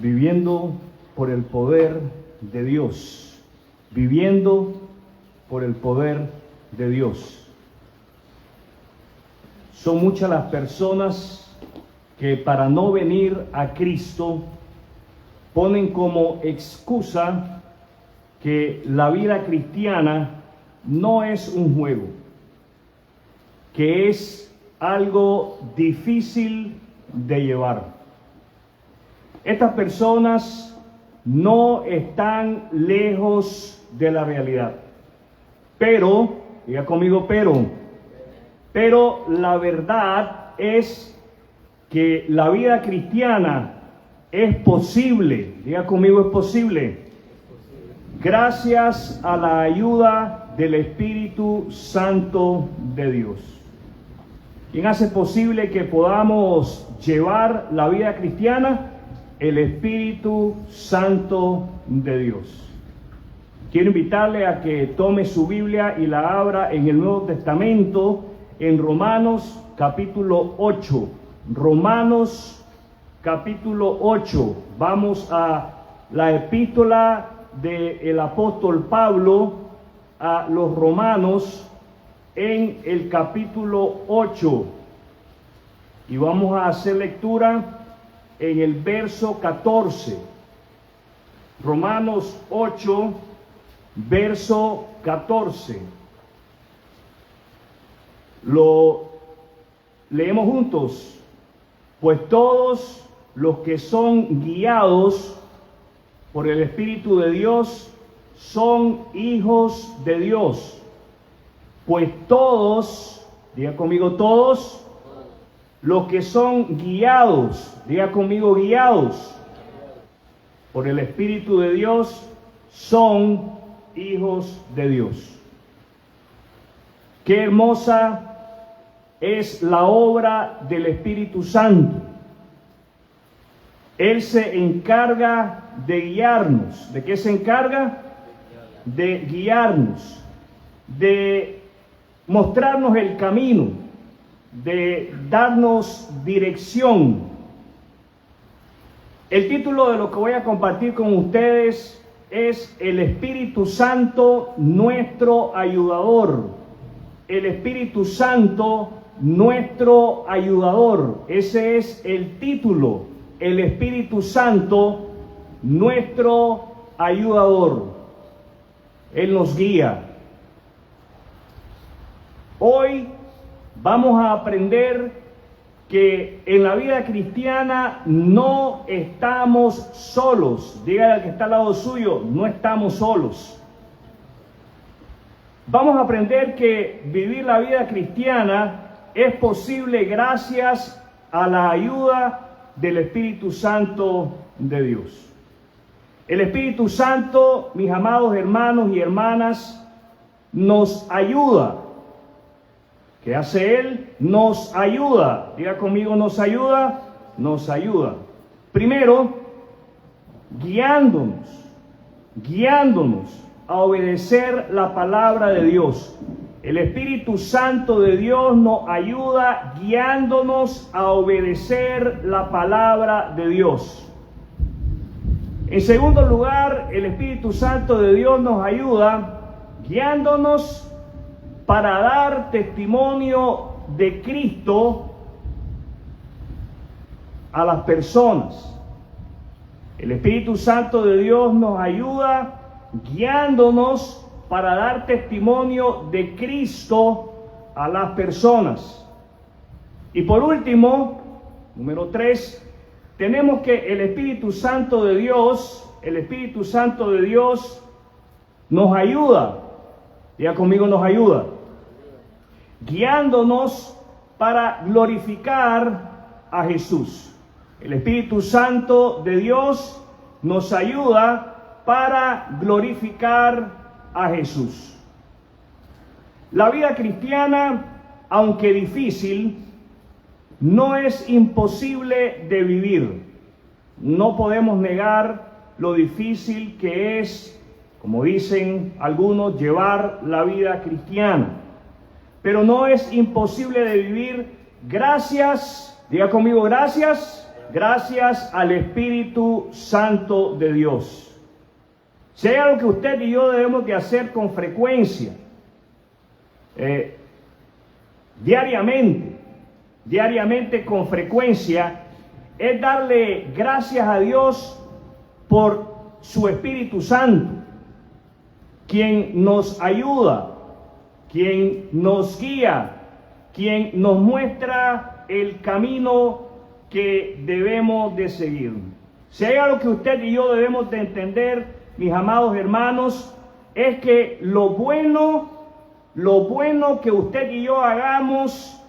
viviendo por el poder de Dios, viviendo por el poder de Dios. Son muchas las personas que para no venir a Cristo ponen como excusa que la vida cristiana no es un juego, que es algo difícil de llevar. Estas personas no están lejos de la realidad. Pero, diga conmigo, pero la verdad es que la vida cristiana es posible. Diga conmigo, es posible. Gracias a la ayuda del Espíritu Santo de Dios. ¿Quién hace posible que podamos llevar la vida cristiana? El Espíritu Santo de Dios. Quiero invitarle a que tome su Biblia y la abra en el Nuevo Testamento, en Romanos capítulo 8. Romanos capítulo 8. Vamos a la epístola del apóstol Pablo a los romanos en el capítulo 8. Y vamos a hacer lectura en el verso 14. Romanos 8, verso 14. Lo leemos juntos. Pues todos los que son guiados por el Espíritu de Dios son hijos de Dios. Pues todos, diga conmigo todos, los que son guiados, diga conmigo guiados, por el Espíritu de Dios, son hijos de Dios. Qué hermosa es la obra del Espíritu Santo. Él se encarga de guiarnos. ¿De qué se encarga? De guiarnos, de mostrarnos el camino, de darnos dirección. El título de lo que voy a compartir con ustedes es el Espíritu Santo, nuestro ayudador. El Espíritu Santo, nuestro ayudador. Ese es el título. El Espíritu Santo, nuestro ayudador. Él nos guía. Hoy vamos a aprender que en la vida cristiana no estamos solos. Dígale al que está al lado suyo, no estamos solos. Vamos a aprender que vivir la vida cristiana es posible gracias a la ayuda del Espíritu Santo de Dios. El Espíritu Santo, mis amados hermanos y hermanas, nos ayuda. ¿Qué hace Él? Nos ayuda. Diga conmigo, nos ayuda. Nos ayuda. Primero, guiándonos a obedecer la palabra de Dios. El Espíritu Santo de Dios nos ayuda guiándonos a obedecer la palabra de Dios. En segundo lugar, el Espíritu Santo de Dios nos ayuda guiándonos para dar testimonio de Cristo a las personas. El Espíritu Santo de Dios nos ayuda guiándonos para dar testimonio de Cristo a las personas. Y por último, número 3, tenemos que el Espíritu Santo de Dios nos ayuda. Diga conmigo, nos ayuda. Guiándonos para glorificar a Jesús. El Espíritu Santo de Dios nos ayuda para glorificar a Jesús. La vida cristiana, aunque difícil, no es imposible de vivir. No podemos negar lo difícil que es, como dicen algunos, llevar la vida cristiana. Pero no es imposible de vivir gracias, diga conmigo, gracias gracias al Espíritu Santo de Dios. Si hay algo que usted y yo debemos de hacer con frecuencia, diariamente con frecuencia, es darle gracias a Dios por su Espíritu Santo, quien nos ayuda, quien nos guía, quien nos muestra el camino que debemos de seguir. Si hay algo que usted y yo debemos de entender, mis amados hermanos, es que lo bueno que usted y yo hagamos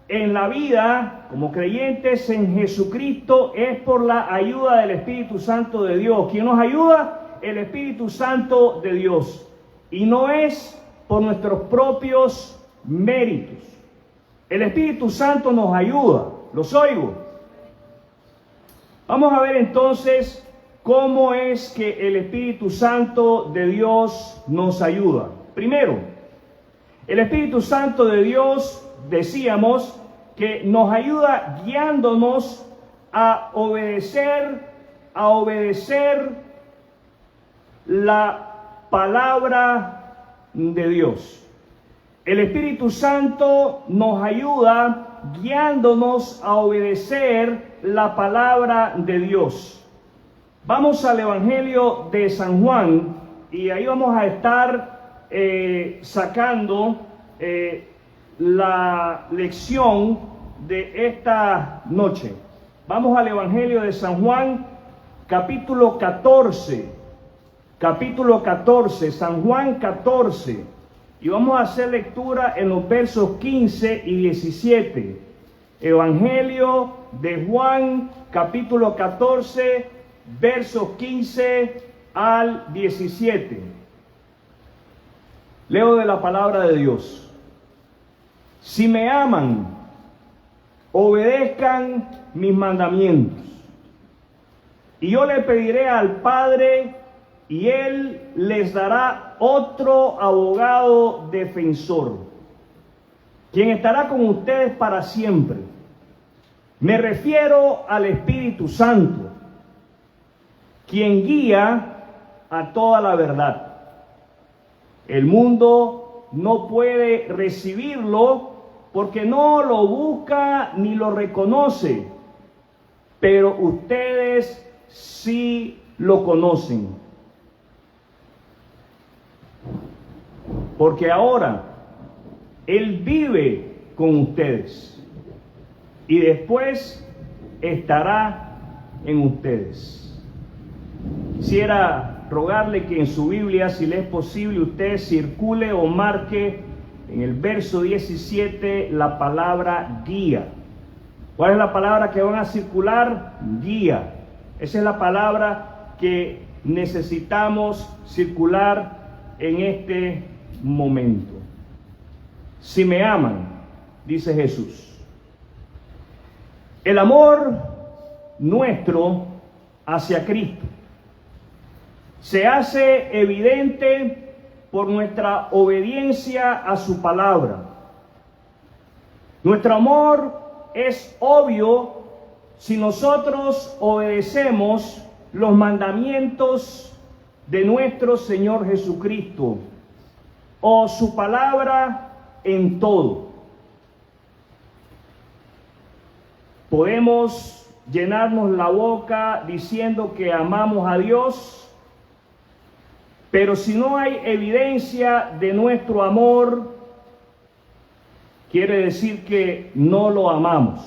en la vida como creyentes en Jesucristo es por la ayuda del Espíritu Santo de Dios. ¿Quién nos ayuda? El Espíritu Santo de Dios. Y no es por nuestros propios méritos. El Espíritu Santo nos ayuda. ¿Los oigo? Vamos a ver entonces cómo es que el Espíritu Santo de Dios nos ayuda. Primero, el Espíritu Santo de Dios, decíamos, que nos ayuda guiándonos a obedecer la palabra de Dios. El Espíritu Santo nos ayuda guiándonos a obedecer la palabra de Dios. Vamos al Evangelio de San Juan y ahí vamos a estar sacando la lección de esta noche. Vamos al Evangelio de San Juan, capítulo 14, San Juan 14, y vamos a hacer lectura en los versos 15 y 17. Evangelio de Juan, capítulo 14, versos 15 al 17. Leo de la palabra de Dios. Si me aman, obedezcan mis mandamientos. Y yo le pediré al Padre, y Él les dará otro abogado defensor, quien estará con ustedes para siempre. Me refiero al Espíritu Santo, quien guía a toda la verdad. El mundo no puede recibirlo porque no lo busca ni lo reconoce, pero ustedes sí lo conocen, porque ahora Él vive con ustedes y después estará en ustedes. Quisiera rogarle que en su Biblia, si le es posible, usted circule o marque en el verso 17 la palabra guía. ¿Cuál es la palabra que van a circular? Guía. Esa es la palabra que necesitamos circular en este momento. Si me aman, dice Jesús. El amor nuestro hacia Cristo se hace evidente por nuestra obediencia a su palabra. Nuestro amor es obvio si nosotros obedecemos los mandamientos de nuestro Señor Jesucristo o su palabra en todo. Podemos llenarnos la boca diciendo que amamos a Dios, pero si no hay evidencia de nuestro amor, quiere decir que no lo amamos.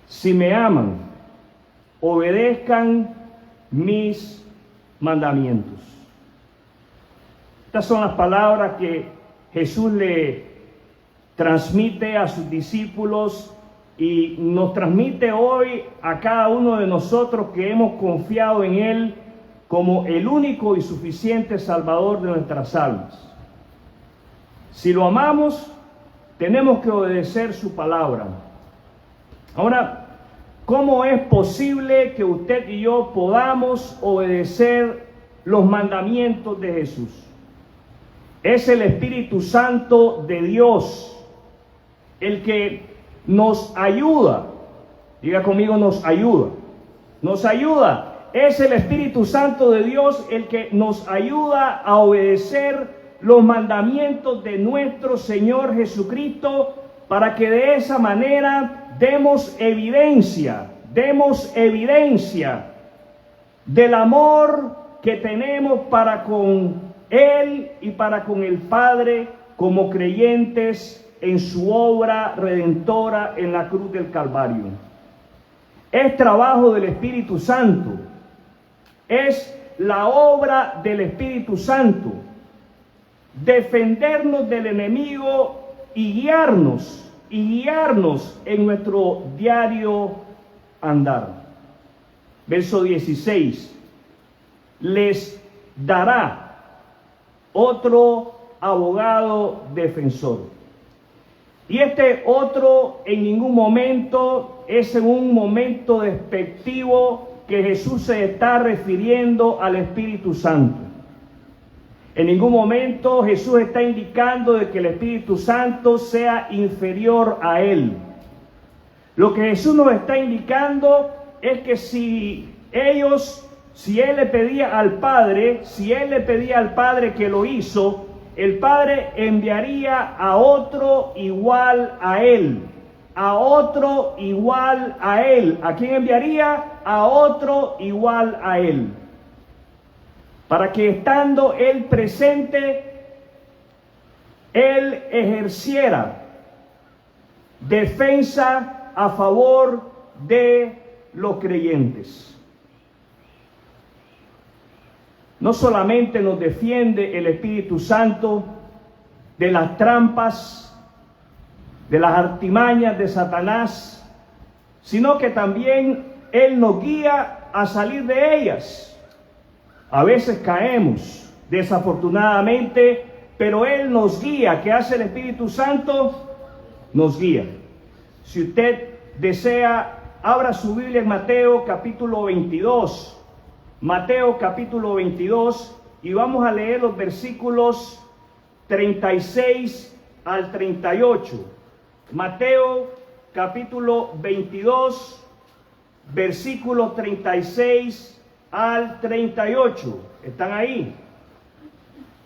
Si me aman, obedezcan mis mandamientos. Estas son las palabras que Jesús le transmite a sus discípulos y nos transmite hoy a cada uno de nosotros que hemos confiado en Él como el único y suficiente Salvador de nuestras almas. Si lo amamos, tenemos que obedecer su palabra. Ahora, ¿cómo es posible que usted y yo podamos obedecer los mandamientos de Jesús? Es el Espíritu Santo de Dios el que nos ayuda. Diga conmigo, nos ayuda. Nos ayuda. Es el Espíritu Santo de Dios el que nos ayuda a obedecer los mandamientos de nuestro Señor Jesucristo, para que de esa manera demos evidencia del amor que tenemos para con Él y para con el Padre como creyentes en su obra redentora en la cruz del Calvario. Es trabajo del Espíritu Santo, es la obra del Espíritu Santo, defendernos del enemigo y guiarnos en nuestro diario andar. Verso 16, les dará otro abogado defensor. Y este otro en ningún momento es en un momento despectivo que Jesús se está refiriendo al Espíritu Santo. En ningún momento Jesús está indicando de que el Espíritu Santo sea inferior a Él. Lo que Jesús nos está indicando es que si Él le pedía al Padre que lo hizo, el Padre enviaría a otro igual a Él. ¿A quién enviaría? A otro igual a Él. Para que estando Él presente, Él ejerciera defensa a favor de los creyentes. No solamente nos defiende el Espíritu Santo de las trampas, de las artimañas de Satanás, sino que también Él nos guía a salir de ellas. A veces caemos, desafortunadamente, pero Él nos guía. ¿Qué hace el Espíritu Santo? Nos guía. Si usted desea, abra su Biblia en Mateo capítulo 22. Mateo capítulo 22, y vamos a leer los versículos 36 al 38. Mateo capítulo 22, versículos 36 al 38. ¿Están ahí?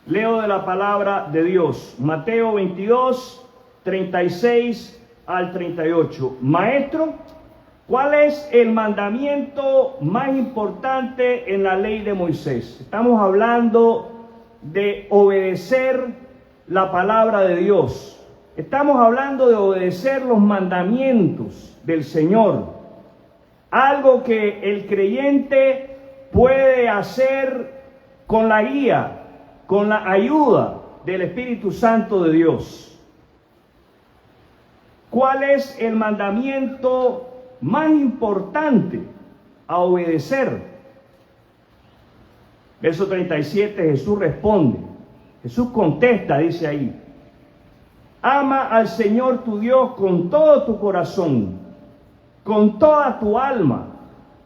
Leo de la palabra de Dios. Mateo 22, 36 al 38. Maestro, ¿cuál es el mandamiento más importante en la ley de Moisés? Estamos hablando de obedecer la palabra de Dios. Estamos hablando de obedecer los mandamientos del Señor. Algo que el creyente puede hacer con la guía, con la ayuda del Espíritu Santo de Dios. ¿Cuál es el mandamiento más importante a obedecer? Verso 37, Jesús responde. Jesús contesta, dice ahí: ama al Señor tu Dios con todo tu corazón, con toda tu alma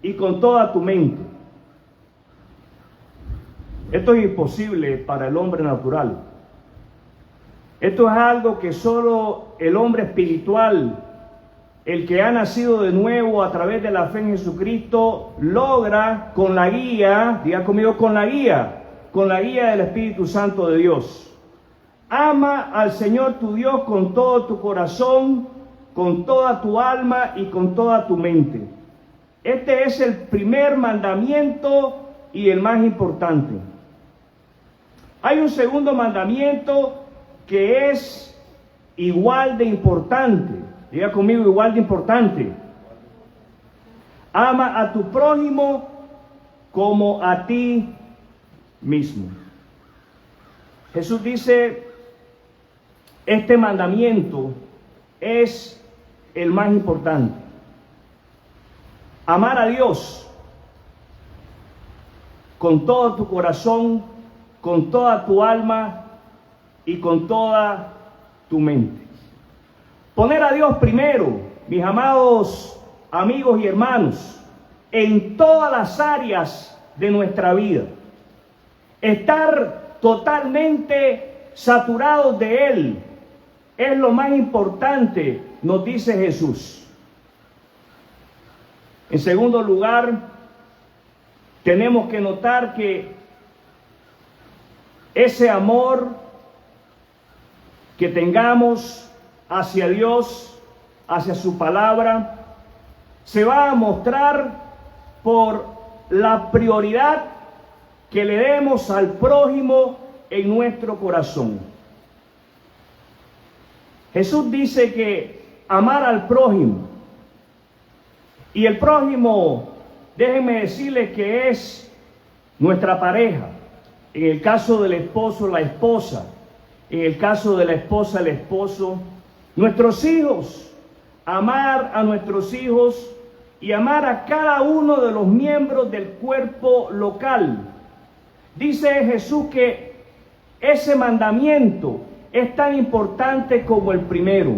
y con toda tu mente. Esto es imposible para el hombre natural. Esto es algo que solo el hombre espiritual, el que ha nacido de nuevo a través de la fe en Jesucristo, logra con la guía, diga conmigo, con la guía del Espíritu Santo de Dios. Ama al Señor tu Dios con todo tu corazón, con toda tu alma y con toda tu mente. Este es el primer mandamiento y el más importante. Hay un segundo mandamiento que es igual de importante. Diga conmigo, igual de importante. Ama a tu prójimo como a ti mismo. Jesús dice, este mandamiento es el más importante. Amar a Dios con todo tu corazón, con toda tu alma y con toda tu mente. Poner a Dios primero, mis amados amigos y hermanos, en todas las áreas de nuestra vida. Estar totalmente saturados de Él es lo más importante, nos dice Jesús. En segundo lugar, tenemos que notar que ese amor que tengamos hacia Dios, hacia su palabra, se va a mostrar por la prioridad que le demos al prójimo en nuestro corazón. Jesús dice que amar al prójimo, y el prójimo, déjenme decirles que es nuestra pareja. En el caso del esposo, la esposa. En el caso de la esposa, el esposo. Nuestros hijos. Amar a nuestros hijos y amar a cada uno de los miembros del cuerpo local. Dice Jesús que ese mandamiento es tan importante como el primero.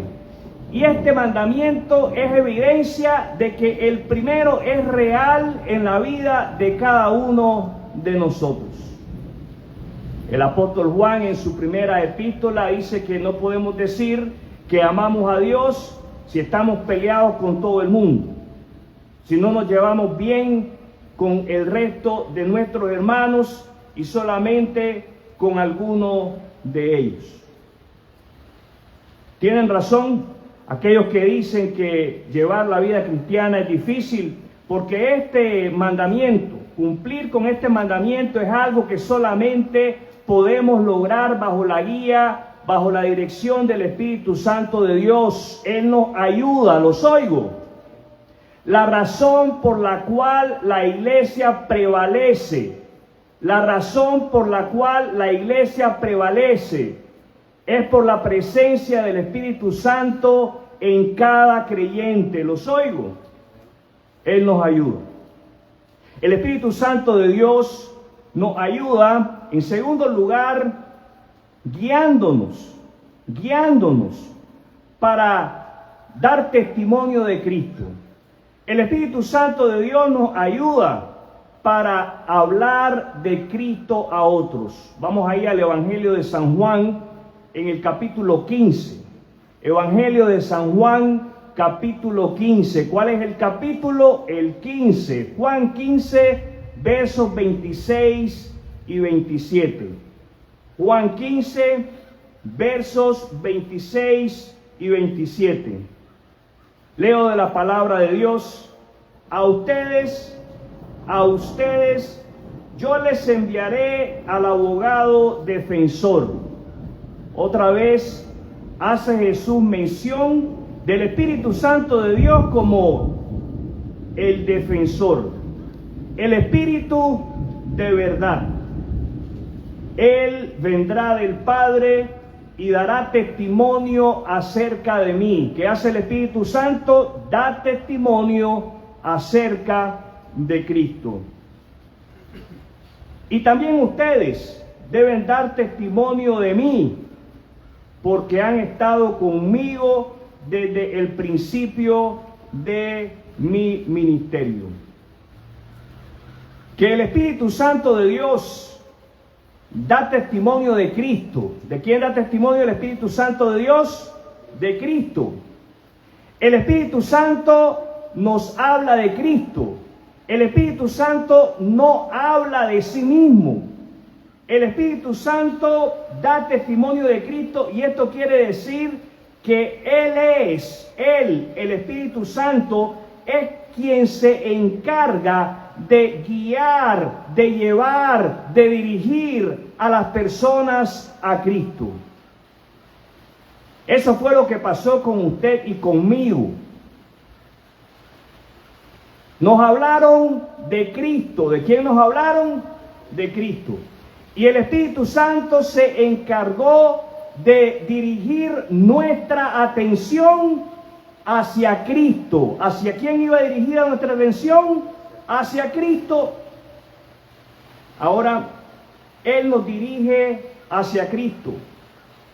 Y este mandamiento es evidencia de que el primero es real en la vida de cada uno de nosotros. El apóstol Juan en su primera epístola dice que no podemos decir que amamos a Dios si estamos peleados con todo el mundo, si no nos llevamos bien con el resto de nuestros hermanos y solamente con alguno de ellos. Tienen razón aquellos que dicen que llevar la vida cristiana es difícil, porque este mandamiento, cumplir con este mandamiento es algo que solamente podemos lograr bajo la guía, bajo la dirección del Espíritu Santo de Dios. Él nos ayuda, los oigo. La razón por la cual la iglesia prevalece, la razón por la cual la iglesia prevalece es por la presencia del Espíritu Santo en cada creyente. Los oigo. Él nos ayuda. El Espíritu Santo de Dios nos ayuda, en segundo lugar, guiándonos para dar testimonio de Cristo. El Espíritu Santo de Dios nos ayuda para hablar de Cristo a otros. Vamos ahí al Evangelio de San Juan, en el capítulo 15. Evangelio de San Juan, capítulo 15. ¿Cuál es el capítulo? El 15. Juan 15, versos 26 y 27. Juan 15, versos 26 y 27. Leo de la palabra de Dios. A ustedes, yo les enviaré al abogado defensor. Otra vez hace Jesús mención del Espíritu Santo de Dios como el defensor, el Espíritu de verdad. Él vendrá del Padre y dará testimonio acerca de mí. ¿Qué hace el Espíritu Santo? Da testimonio acerca de Cristo. Y también ustedes deben dar testimonio de mí, porque han estado conmigo desde el principio de mi ministerio. Que el Espíritu Santo de Dios da testimonio de Cristo. ¿De quién da testimonio el Espíritu Santo de Dios? De Cristo. El Espíritu Santo nos habla de Cristo. El Espíritu Santo no habla de sí mismo. El Espíritu Santo da testimonio de Cristo, y esto quiere decir que el Espíritu Santo, es quien se encarga de guiar, de llevar, de dirigir a las personas a Cristo. Eso fue lo que pasó con usted y conmigo. Nos hablaron de Cristo. ¿De quién nos hablaron? De Cristo. Y el Espíritu Santo se encargó de dirigir nuestra atención hacia Cristo. ¿Hacia quién iba dirigida nuestra atención? Hacia Cristo. Ahora, Él nos dirige hacia Cristo.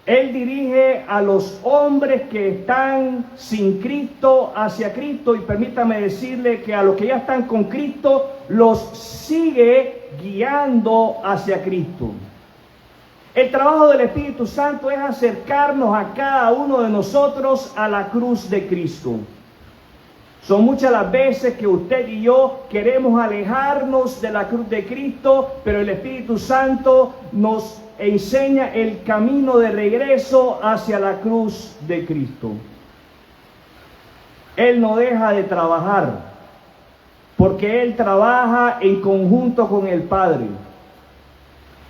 Él dirige a los hombres que están sin Cristo hacia Cristo, y permítame decirle que a los que ya están con Cristo los sigue guiando hacia Cristo. El trabajo del Espíritu Santo es acercarnos a cada uno de nosotros a la cruz de Cristo. Son muchas las veces que usted y yo queremos alejarnos de la cruz de Cristo, pero el Espíritu Santo nos enseña el camino de regreso hacia la cruz de Cristo. Él no deja de trabajar, porque Él trabaja en conjunto con el Padre.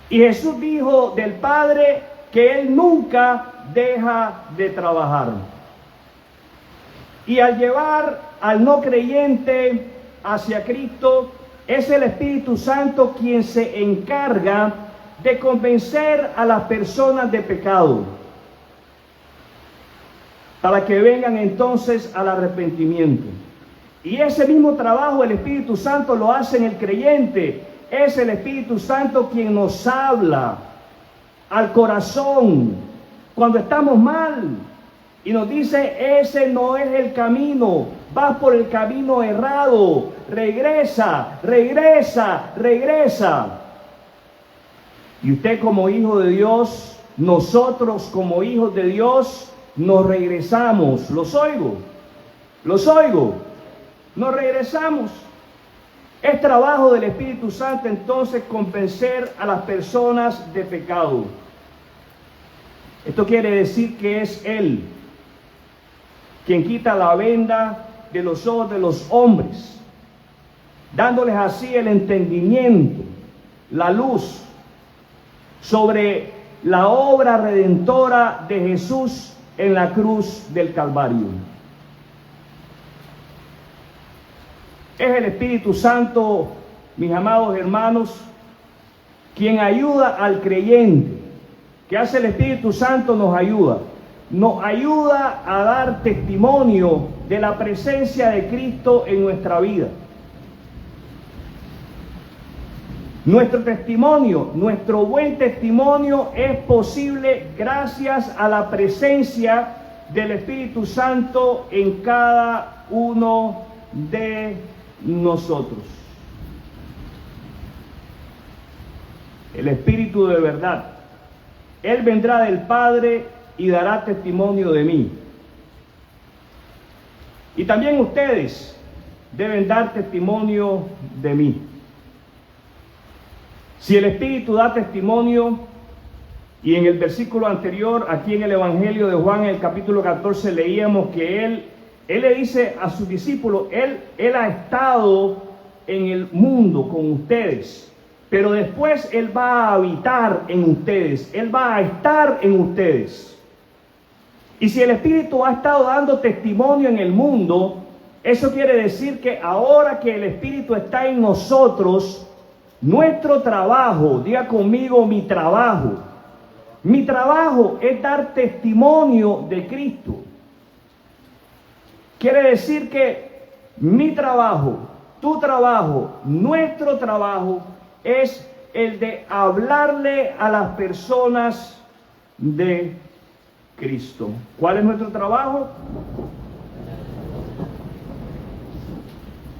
Y Jesús dijo del Padre que Él nunca deja de trabajar. Y al llevar al no creyente hacia Cristo, es el Espíritu Santo quien se encarga de convencer a las personas de pecado, para que vengan entonces al arrepentimiento. Y ese mismo trabajo el Espíritu Santo lo hace en el creyente. Es el Espíritu Santo quien nos habla al corazón cuando estamos mal y nos dice: ese no es el camino, vas por el camino errado, regresa, regresa, regresa. Y usted como hijo de Dios, nosotros como hijos de Dios, nos regresamos. Los oigo, nos regresamos. Es trabajo del Espíritu Santo entonces convencer a las personas de pecado. Esto quiere decir que es Él quien quita la venda de los ojos de los hombres, dándoles así el entendimiento, la luz sobre la obra redentora de Jesús en la cruz del Calvario. Es el Espíritu Santo, mis amados hermanos, quien ayuda al creyente. ¿Qué hace el Espíritu Santo? Nos ayuda a dar testimonio de la presencia de Cristo en nuestra vida. Nuestro testimonio, nuestro buen testimonio es posible gracias a la presencia del Espíritu Santo en cada uno de nosotros. El Espíritu de verdad, Él vendrá del Padre y dará testimonio de mí. Y también ustedes deben dar testimonio de mí. Si el Espíritu da testimonio, y en el versículo anterior, aquí en el Evangelio de Juan, en el capítulo 14, leíamos que Él le dice a sus discípulos: Él ha estado en el mundo con ustedes, pero después Él va a habitar en ustedes, Él va a estar en ustedes. Y si el Espíritu ha estado dando testimonio en el mundo, eso quiere decir que ahora que el Espíritu está en nosotros, nuestro trabajo, diga conmigo, mi trabajo es dar testimonio de Cristo. Quiere decir que mi trabajo, tu trabajo, nuestro trabajo es el de hablarle a las personas de Cristo. ¿Cuál es nuestro trabajo?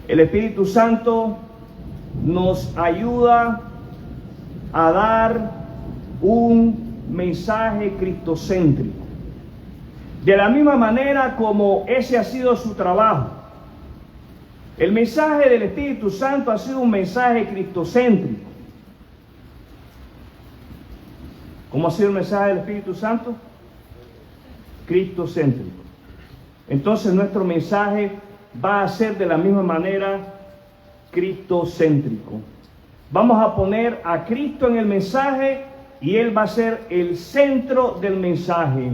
El Espíritu Santo nos ayuda a dar un mensaje cristocéntrico. De la misma manera como ese ha sido su trabajo. El mensaje del Espíritu Santo ha sido un mensaje cristocéntrico. ¿Cómo ha sido el mensaje del Espíritu Santo? Cristocéntrico. Entonces nuestro mensaje va a ser de la misma manera cristocéntrico. Vamos a poner a Cristo en el mensaje y Él va a ser el centro del mensaje.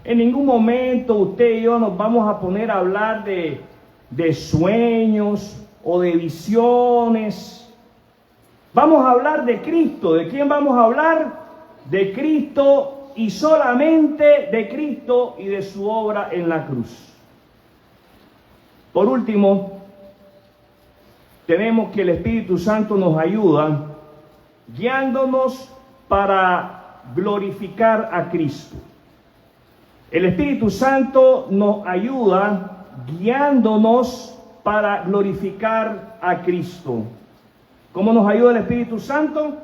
En ningún momento usted y yo nos vamos a poner a hablar de sueños o de visiones. Vamos a hablar de Cristo. ¿De quién vamos a hablar? De Cristo, y solamente de Cristo y de su obra en la cruz. Por último, tenemos que el Espíritu Santo nos ayuda guiándonos para glorificar a Cristo. El Espíritu Santo nos ayuda guiándonos para glorificar a Cristo. ¿Cómo nos ayuda el Espíritu Santo?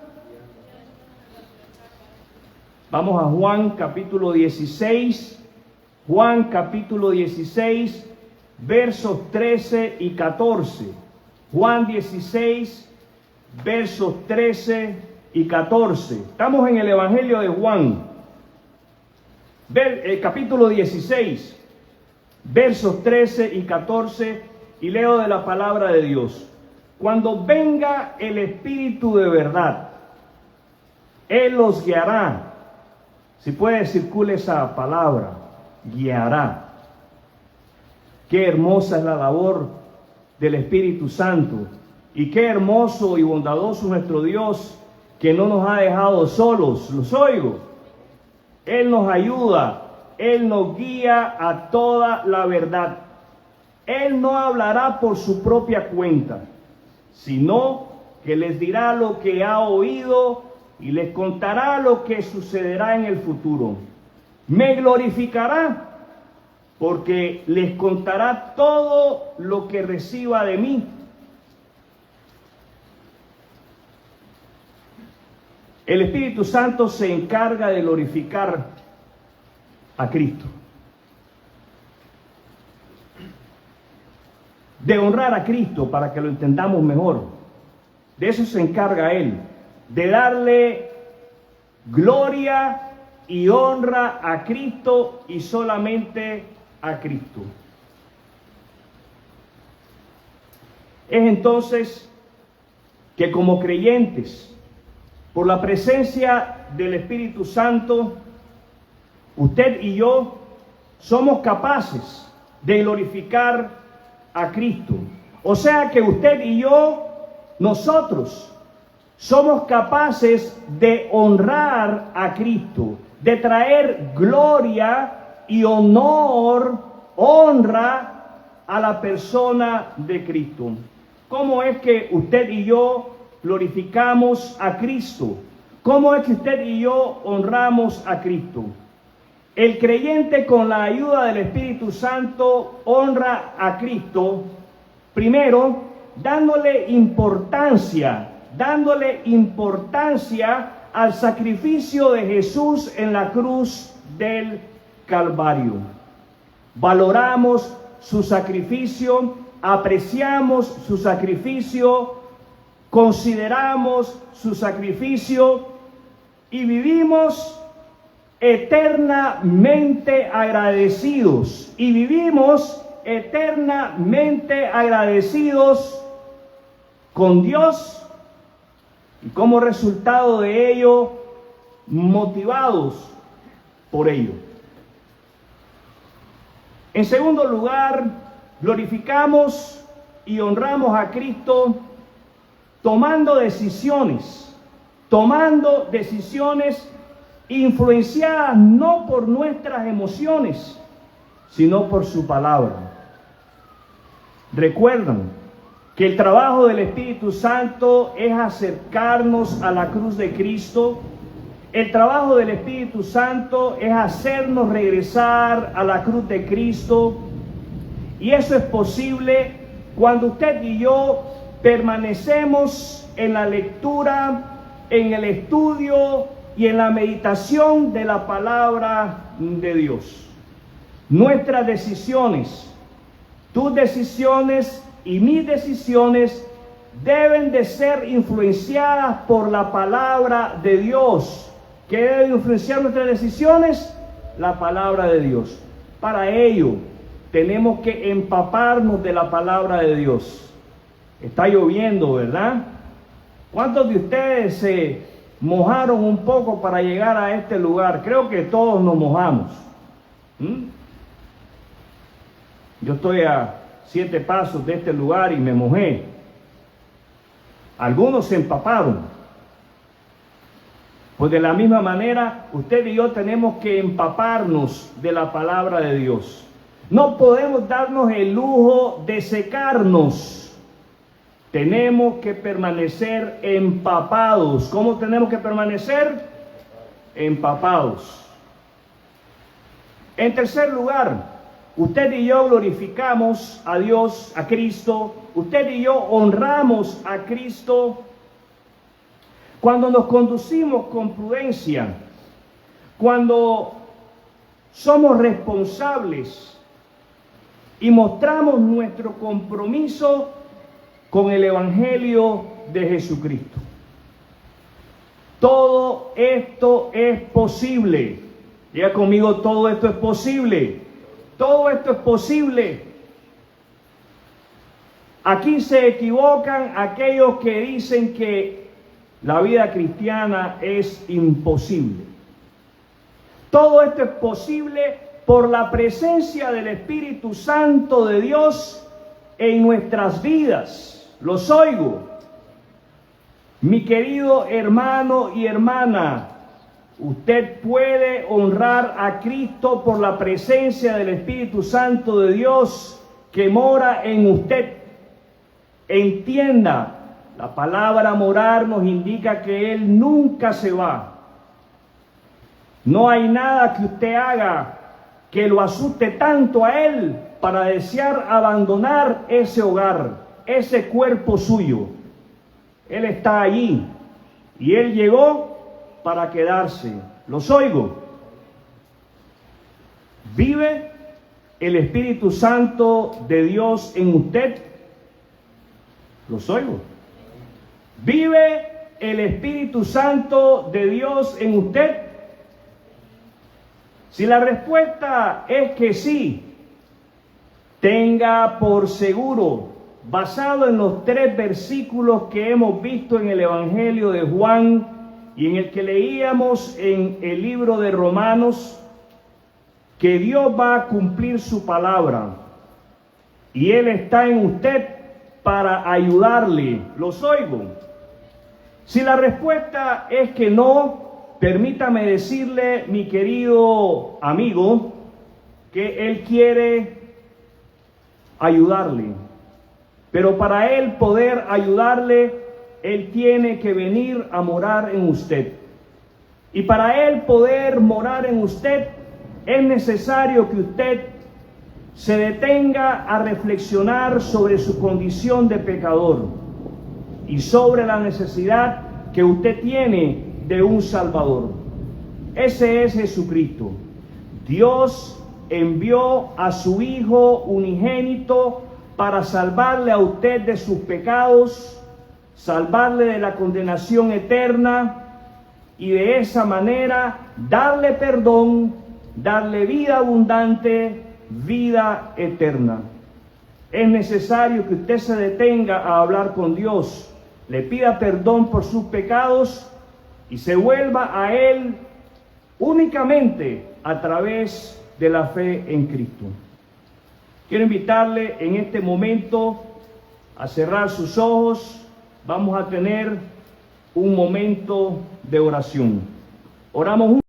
Vamos a Juan capítulo 16. Juan capítulo 16, versos 13 y 14. Juan 16, versos 13 y 14. Estamos en el Evangelio de Juan, capítulo 16, versos 13 y 14, y leo de la palabra de Dios. Cuando venga el Espíritu de verdad, Él los guiará. Si puede, circule esa palabra, guiará. Qué hermosa es la labor del Espíritu Santo, y qué hermoso y bondadoso nuestro Dios, que no nos ha dejado solos. Los oigo. Él nos ayuda, Él nos guía a toda la verdad. Él no hablará por su propia cuenta, sino que les dirá lo que ha oído y les contará lo que sucederá en el futuro. Me glorificará, porque les contará todo lo que reciba de mí. El Espíritu Santo se encarga de glorificar a Cristo, de honrar a Cristo, para que lo entendamos mejor. De eso se encarga Él, de darle gloria y honra a Cristo, y solamente a Cristo. Es entonces que como creyentes, por la presencia del Espíritu Santo, usted y yo somos capaces de glorificar a Cristo. O sea que usted y yo, nosotros, somos capaces de honrar a Cristo, de traer gloria y honra a la persona de Cristo. ¿Cómo es que usted y yo glorificamos a Cristo? ¿Cómo es que usted y yo honramos a Cristo? El creyente, con la ayuda del Espíritu Santo, honra a Cristo, primero dándole importancia al sacrificio de Jesús en la cruz del Calvario. Valoramos su sacrificio, apreciamos su sacrificio, consideramos su sacrificio y vivimos eternamente agradecidos. Con Dios, y como resultado de ello, motivados por ello. En segundo lugar, glorificamos y honramos a Cristo tomando decisiones influenciadas no por nuestras emociones, sino por su palabra. Recuerdan que el trabajo del Espíritu Santo es acercarnos a la cruz de Cristo. El trabajo del Espíritu Santo es hacernos regresar a la cruz de Cristo. Y eso es posible cuando usted y yo permanecemos en la lectura, en el estudio y en la meditación de la palabra de Dios. Nuestras decisiones, tus decisiones y mis decisiones, deben de ser influenciadas por la palabra de Dios. ¿Qué debe influenciar nuestras decisiones? La palabra de Dios. Para ello, tenemos que empaparnos de la palabra de Dios. Está lloviendo, ¿verdad? ¿Cuántos de ustedes se mojaron un poco para llegar a este lugar? Creo que todos nos mojamos. Yo estoy a 7 pasos de este lugar y me mojé. Algunos se empaparon. Pues de la misma manera, usted y yo tenemos que empaparnos de la palabra de Dios. No podemos darnos el lujo de secarnos. Tenemos que permanecer empapados. ¿Cómo tenemos que permanecer? Empapados. En tercer lugar, usted y yo glorificamos a Dios, a Cristo. Usted y yo honramos a Cristo cuando nos conducimos con prudencia, cuando somos responsables y mostramos nuestro compromiso con el Evangelio de Jesucristo. Todo esto es posible. Diga conmigo, todo esto es posible. Todo esto es posible. Aquí se equivocan aquellos que dicen que la vida cristiana es imposible. Todo esto es posible por la presencia del Espíritu Santo de Dios en nuestras vidas. Los oigo. Mi querido hermano y hermana, usted puede honrar a Cristo por la presencia del Espíritu Santo de Dios que mora en usted. Entienda, la palabra morar nos indica que Él nunca se va. No hay nada que usted haga que lo asuste tanto a Él para desear abandonar ese hogar, ese cuerpo suyo. Él está allí y Él llegó para quedarse. Los oigo. ¿Vive el Espíritu Santo de Dios en usted? Los oigo. ¿Vive el Espíritu Santo de Dios en usted? Si la respuesta es que sí, tenga por seguro, basado en los 3 versículos que hemos visto en el Evangelio de Juan y en el que leíamos en el libro de Romanos, que Dios va a cumplir su palabra y Él está en usted para ayudarle. Los oigo. Si la respuesta es que no, permítame decirle, mi querido amigo, que Él quiere ayudarle. Pero para Él poder ayudarle, Él tiene que venir a morar en usted. Y para Él poder morar en usted, es necesario que usted se detenga a reflexionar sobre su condición de pecador y sobre la necesidad que usted tiene de un Salvador. Ese es Jesucristo. Dios envió a su Hijo unigénito para salvarle a usted de sus pecados, salvarle de la condenación eterna y de esa manera darle perdón, darle vida abundante, vida eterna. Es necesario que usted se detenga a hablar con Dios, le pida perdón por sus pecados y se vuelva a Él únicamente a través de la fe en Cristo. Quiero invitarle en este momento a cerrar sus ojos. Vamos a tener un momento de oración. Oramos juntos.